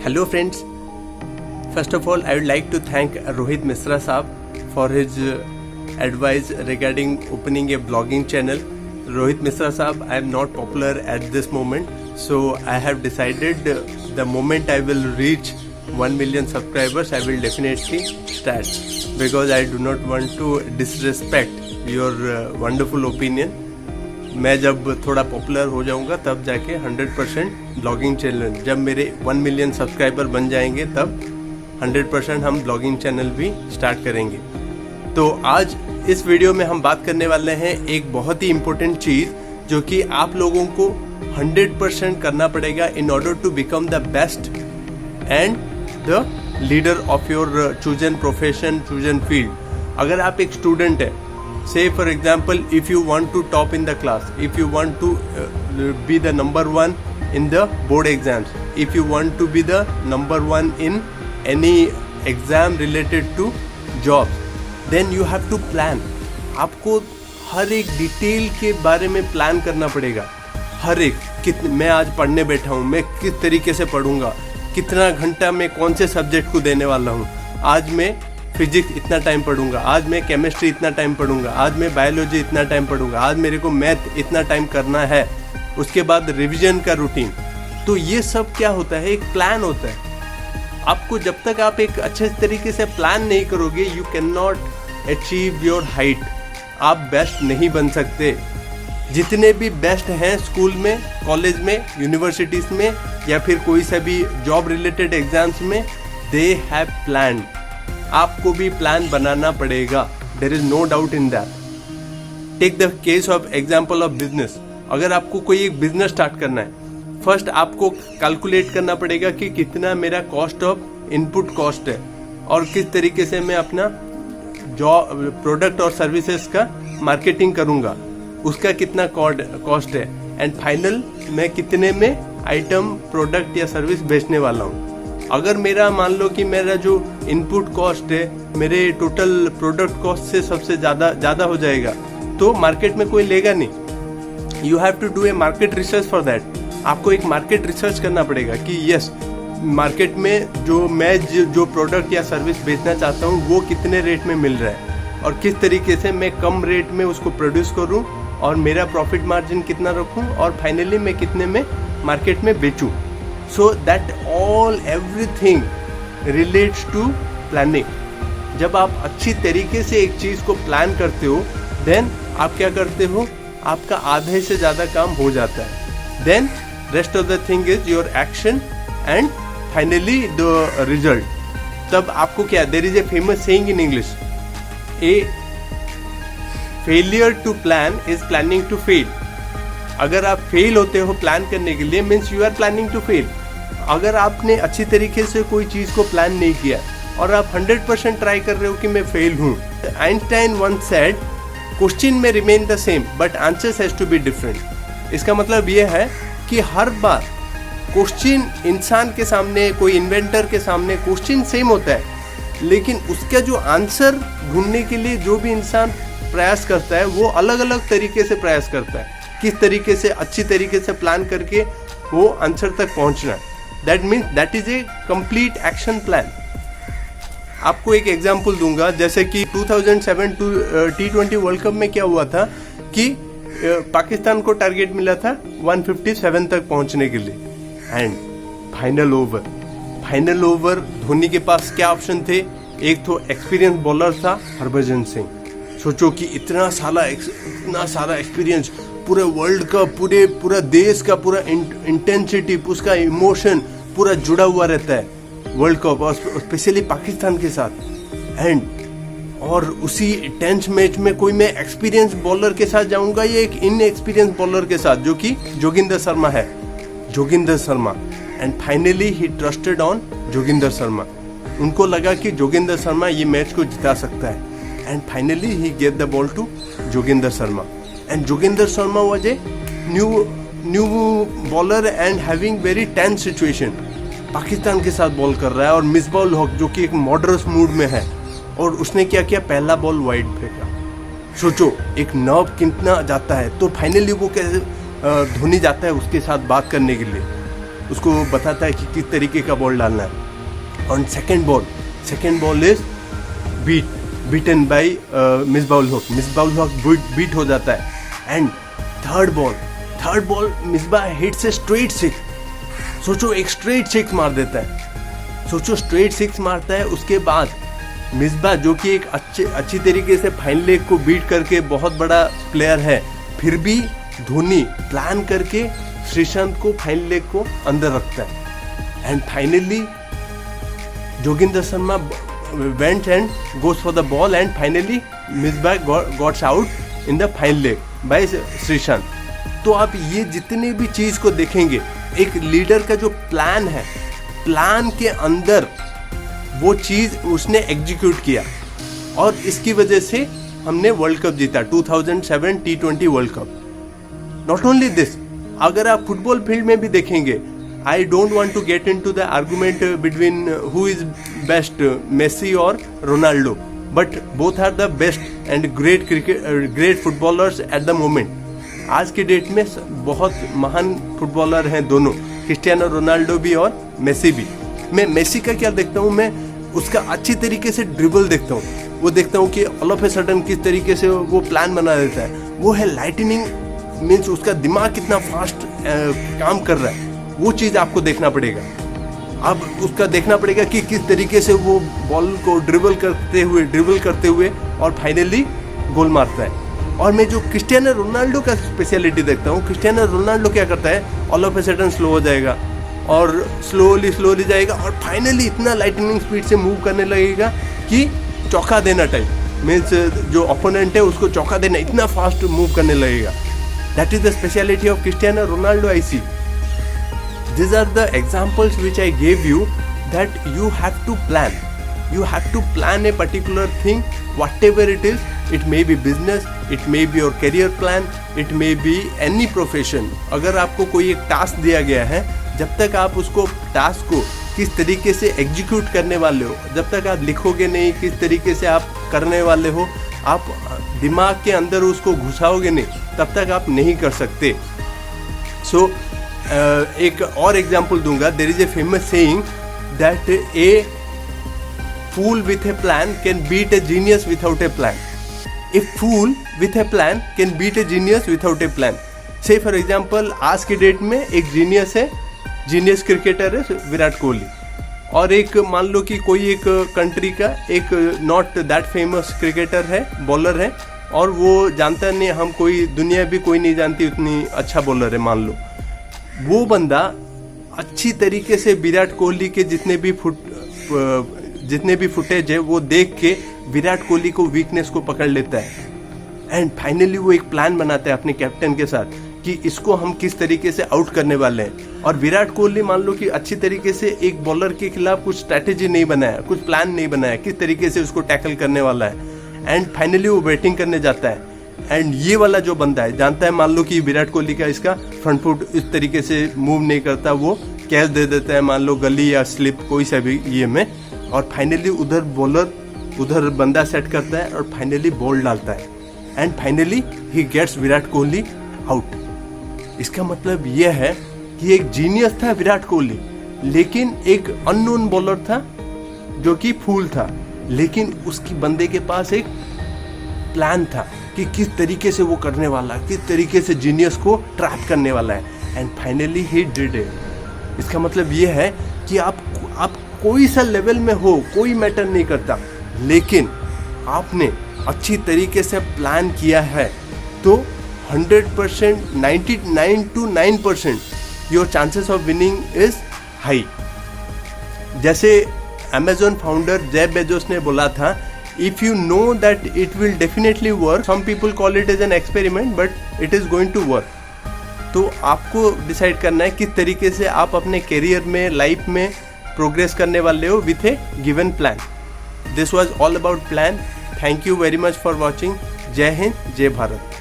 Hello friends, first of all I would like to thank Rohit Misra Saab for his advice regarding opening a blogging channel. Rohit Misra Saab, I am not popular at this moment, so I have decided the moment I will reach 1 million subscribers I will definitely start, because I do not want to disrespect your wonderful opinion. मैं जब थोड़ा popular हो जाऊंगा तब जाके 100% blogging channel, जब मेरे 1 million subscriber बन जाएंगे तब 100% हम ब्लॉगिंग चैनल भी स्टार्ट करेंगे। तो आज इस वीडियो में हम बात करने वाले हैं एक बहुत ही इम्पोर्टेंट चीज़ जो कि आप लोगों को 100% करना पड़ेगा in order to become the best and the leader of your chosen profession, chosen field. अगर आप एक स्टूडेंट है, say for example, if you want to top in the class, if you want to be the number one in the board exams, if you want to be the number one in any exam related to jobs, then you have to plan. आपको हर एक detail के बारे में plan करना पड़ेगा। हर एक मैं आज पढ़ने बैठा हूँ, मैं किस तरीके से पढ़ूंगा, कितना घंटा मैं कौन से सब्जेक्ट को देने वाला हूँ, आज मैं फिजिक्स इतना टाइम पढ़ूंगा, आज मैं केमिस्ट्री इतना टाइम पढ़ूंगा, आज मैं बायोलॉजी इतना टाइम पढ़ूंगा, आज मेरे को मैथ इतना टाइम करना है, उसके बाद रिवीजन का रूटीन। तो ये सब क्या होता है, एक प्लान होता है। आपको जब तक आप एक अच्छे तरीके से प्लान नहीं करोगे, you can not achieve your height. आप बेस्ट नहीं बन सकते। जितने भी बेस्ट हैं स्कूल में, कॉलेज में, यूनिवर्सिटीज में या फिर कोई सा भी जॉब रिलेटेड एग्जाम्स में, दे हैव प्लान। आपको भी प्लान बनाना पड़ेगा, there is no doubt in that. Take the case of example of business. अगर आपको कोई एक बिजनेस स्टार्ट करना है, फर्स्ट आपको कैलकुलेट करना पड़ेगा कि कितना मेरा कॉस्ट ऑफ इनपुट कॉस्ट है और किस तरीके से मैं अपना जॉब प्रोडक्ट और सर्विसेज का मार्केटिंग करूंगा, उसका कितना कॉस्ट है, एंड फाइनल मैं कितने में आइटम प्रोडक्ट या सर्विस बेचने वाला हूँ। अगर मेरा मान लो कि मेरा जो इनपुट कॉस्ट है मेरे टोटल प्रोडक्ट कॉस्ट से सबसे ज़्यादा हो जाएगा, तो मार्केट में कोई लेगा नहीं। You have to do a market research for that. आपको एक मार्केट रिसर्च करना पड़ेगा कि यस, मार्केट में जो प्रोडक्ट या सर्विस बेचना चाहता हूँ वो कितने रेट में मिल रहा है और किस तरीके से मैं कम रेट में उसको प्रोड्यूस करूँ और मेरा प्रॉफिट मार्जिन कितना रखूँ और फाइनली मैं कितने में मार्केट में बेचूँ। So that everything relates to planning. जब आप अच्छी तरीके से एक चीज़ को प्लान करते हो, then आप क्या करते हो, आपका आधे से ज़्यादा काम हो जाता है। Then rest of the thing is your action and finally the result. तब आपको क्या, there is a famous saying in English, a failure to plan is planning to fail. अगर आप फेल होते हो प्लान करने के लिए, means you are planning to fail. अगर आपने अच्छी तरीके से कोई चीज़ को प्लान नहीं किया और आप 100% ट्राई कर रहे हो कि मैं फेल हूँ, आइंस्टाइन वंस सेड, क्वेश्चन में remain the same but answers has to be different. इसका मतलब ये है कि हर बार क्वेश्चन इंसान के सामने, कोई इन्वेंटर के सामने क्वेश्चन सेम होता है, लेकिन उसका जो आंसर ढूंढने के लिए जो भी इंसान प्रयास करता है वो अलग अलग तरीके से प्रयास करता है। किस तरीके से अच्छी तरीके से प्लान करके वो आंसर तक पहुंचना है, that means that is a complete action plan. आपको एक एग्जांपल दूंगा, जैसे कि 2007 T20 वर्ल्ड कप में क्या हुआ था कि पाकिस्तान को टारगेट मिला था 157 तक पहुंचने के लिए, एंड फाइनल ओवर धोनी के पास क्या ऑप्शन थे, एक तो एक्सपीरियंस बॉलर था हरभजन सिंह। सोचो कि इतना सारा एक्सपीरियंस, पूरे वर्ल्ड का, पूरा देश का पूरा इंटेंसिटी, उसका इमोशन पूरा जुड़ा हुआ रहता है वर्ल्ड कप और स्पेशली पाकिस्तान के साथ। एंड और उसी टेंस मैच में कोई मैं एक्सपीरियंस बॉलर के साथ जाऊंगा या एक इनएक्सपीरियंस बॉलर के साथ, जो कि जोगिंदर शर्मा है, Joginder Sharma. And finally he trusted on Joginder Sharma. उनको लगा कि जोगिंदर शर्मा ये मैच को जिता सकता है, and finally he gave the ball to Joginder Sharma. And Joginder Sharma was a new bowler and having very tense situation. Pakistan के साथ बॉल कर रहा है और मिसबाउल हक जो कि एक मॉडरस मूड में है, और उसने क्या किया, पहला बॉल वाइड फेंका। सोचो एक नर्व कितना जाता है। तो फाइनली वो कैसे धोनी जाता है उसके साथ बात करने के लिए, उसको बताता है कि किस तरीके का बॉल डालना है। On second ball is beaten by Misbahul हक। मिसबाउल हक बीट हो जाता है। And third ball Misbah hits a straight six. सोचो एक स्ट्रेट सिक्स मार देता है, सोचो स्ट्रेट सिक्स मारता है। उसके बाद मिसबा जो कि एक अच्छी तरीके से फाइन लेग को बीट करके बहुत बड़ा प्लेयर है, फिर भी धोनी प्लान करके श्रीशांत को फाइन लेग को अंदर रखता है। And finally Joginder Sharma went and goes for the ball and finally Misbah gots out in the fine leg by Sreesanth. तो आप ये जितने भी चीज को देखेंगे, एक लीडर का जो प्लान है, प्लान के अंदर वो चीज उसने एग्जीक्यूट किया और इसकी वजह से हमने वर्ल्ड कप जीता, 2007 T20 world cup. Not only this, अगर आप फुटबॉल फील्ड में भी देखेंगे, I don't want to get into the argument between who is best, Messi और Ronaldo, but both are the best and great footballers at the moment. आज के date में बहुत महान फुटबॉलर हैं दोनों, क्रिस्टियानो रोनाल्डो भी और मेसी भी। मैं मेसी का क्या देखता हूँ, मैं उसका अच्छी तरीके से ड्रिबल देखता हूँ। वो देखता हूँ कि ऑल ऑफ ए सडन किस तरीके से वो प्लान बना देता है। वो है लाइटनिंग, मीन्स उसका दिमाग कितना फास्ट काम कर रहा है, वो चीज़ आपको देखना पड़ेगा। अब उसका देखना पड़ेगा कि किस तरीके से वो बॉल को ड्रिबल करते हुए और फाइनली गोल मारता है। और मैं जो क्रिस्टियानो रोनाल्डो का स्पेशलिटी देखता हूँ, क्रिस्टियानो रोनाल्डो क्या करता है, all of a sudden slow हो जाएगा और स्लोली जाएगा और फाइनली इतना लाइटनिंग स्पीड से मूव करने लगेगा कि चौका देना टाइम, मीन्स जो ओपोनेंट है उसको चौका देना, इतना फास्ट मूव करने लगेगा। That is the speciality of Cristiano Ronaldo I see. These are the examples which I gave you, that you have to plan. You have to plan a particular thing, whatever it is. It may be business, it may be your career plan, it may be any profession. अगर आपको कोई एक task दिया गया है, जब तक आप उसको टास्क को किस तरीके से एग्जीक्यूट करने वाले हो, जब तक आप लिखोगे नहीं किस तरीके से आप करने वाले हो, आप दिमाग के अंदर उसको घुसाओगे नहीं, तब तक आप नहीं कर सकते। सो एक और एग्जाम्पल दूंगा। There is a famous saying that a fool with a plan can beat a genius without a plan. A fool with a plan can beat a genius without a plan. Say for example आज के date में एक genius cricketer है विराट कोहली, और एक मान लो कि कोई एक कंट्री का एक नॉट दैट फेमस क्रिकेटर है, बॉलर है, और वो जानता नहीं, हम कोई दुनिया भी कोई नहीं जानती उतनी अच्छा बॉलर है मान लो। वो बंदा अच्छी तरीके से विराट कोहली के जितने भी फुटेज है वो देख के विराट कोहली को वीकनेस को पकड़ लेता है एंड फाइनली वो एक प्लान बनाता है अपने कैप्टन के साथ कि इसको हम किस तरीके से आउट करने वाले हैं। और विराट कोहली मान लो कि अच्छी तरीके से एक बॉलर के खिलाफ कुछ स्ट्रैटेजी नहीं बनाया, कुछ प्लान नहीं बनाया किस तरीके से उसको टैकल करने वाला है, एंड फाइनली वो बैटिंग करने जाता है। एंड ये वाला जो बंदा है जानता है मान लो कि विराट कोहली का इसका फ्रंट फुट इस तरीके से मूव नहीं करता, वो कैच दे देता है मान लो गली या स्लिप कोई सा भी ये में, और फाइनली उधर बंदा सेट करता है और फाइनली बॉल डालता है and finally he gets Virat Kohli out. इसका मतलब यह है कि एक जीनियस था विराट कोहली, लेकिन एक अननोन बॉलर था जो कि फूल था, लेकिन उसकी बंदे के पास एक प्लान था कि किस तरीके से वो करने वाला, किस तरीके से जीनियस को ट्रैप करने वाला है, and finally he did it. इसका मतलब ये है कि आप कोई सा लेवल में हो कोई मैटर नहीं करता, लेकिन आपने अच्छी तरीके से प्लान किया है तो 100%, 99 to 9% your chances of winning is high. जैसे अमेजोन फाउंडर जेफ बेजोस ने बोला था, if you know that it will definitely work, some people call it as an experiment, but it is going to work. तो आपको decide करना है किस तरीके से आप अपने करियर में, लाइफ में प्रोग्रेस करने वाले हो with A given plan. This was all about plan. Thank you very much for watching. जय हिंद, जय भारत।